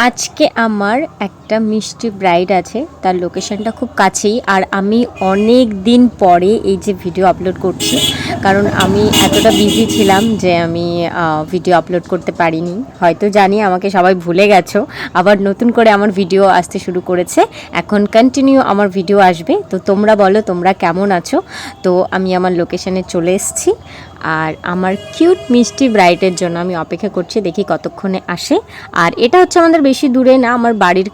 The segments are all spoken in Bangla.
আজকে আমার একটা মিষ্টি ব্রাইড আছে, তার লোকেশনটা খুব কাছেই। আর আমি অনেক দিন পরে এই যে ভিডিও আপলোড করছি, কারণ আমি এতটা বিজি ছিলাম যে আমি ভিডিও আপলোড করতে পারিনি। হয়তো জানি আমাকে সবাই ভুলে গেছো, আবার নতুন করে আমার ভিডিও আসতে শুরু করেছে। এখন কন্টিনিউ আমার ভিডিও আসবে, তো তোমরা বলো তোমরা কেমন আছো। তো আমি আমার লোকেশনে চলে এসেছি, আর আমার কিউট মিষ্টি ব্রাইডের জন্য আমি অপেক্ষা করছি, দেখি কতক্ষণে আসে। আর এটা হচ্ছে আমাদের বেশি দূরে না, আমার বাড়ির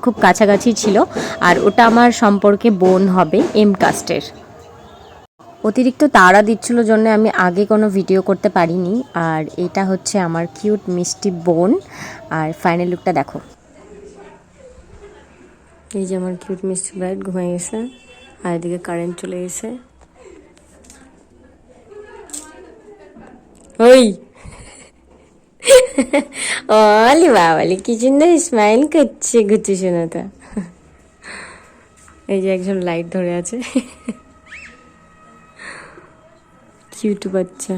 খুব কাছাকাছি ছিল। আর ওটা আমার সম্পর্কে বোন হবে, এম কাস্টের। অতিরিক্ত তাড়া দিচ্ছিল জন্য আমি আগে কোনো ভিডিও করতে পারিনি। আর এটা হচ্ছে আমার কিউট মিষ্টি বোন। আর ফাইনাল লুকটা দেখো। এই যে আমার কিউট মিষ্টি ব্রাইড ঘুমিয়ে গেছে, আর এদিকে কারেন্ট চলে গেছে। ওই অলি বাবালি কি সুন্দর স্মাইল করছে গুচি শোনাটা। এই যে একজন লাইট ধরে আছে, কিউট বাচ্চা।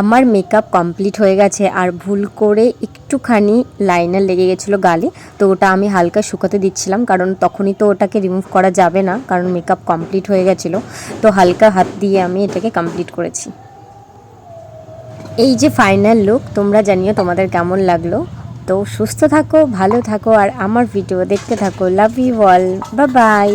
আমার মেকআপ কমপ্লিট হয়ে গেছে, আর ভুল করে একটুখানি লাইনার লেগে গেছিলো গালে, তো ওটা আমি হালকা শুকাতে দিচ্ছিলাম, কারণ তখনই তো ওটাকে রিমুভ করা যাবে না, কারণ মেকআপ কমপ্লিট হয়ে গেছিলো। তো হালকা হাত দিয়ে আমি এটাকে কমপ্লিট করেছি। এই যে ফাইনাল লুক, তোমরা জানিও তোমাদের কেমন লাগলো। তো সুস্থ থাকো, ভালো থাকো, আর আমার ভিডিও দেখতে থাকো। Love you all, bye by.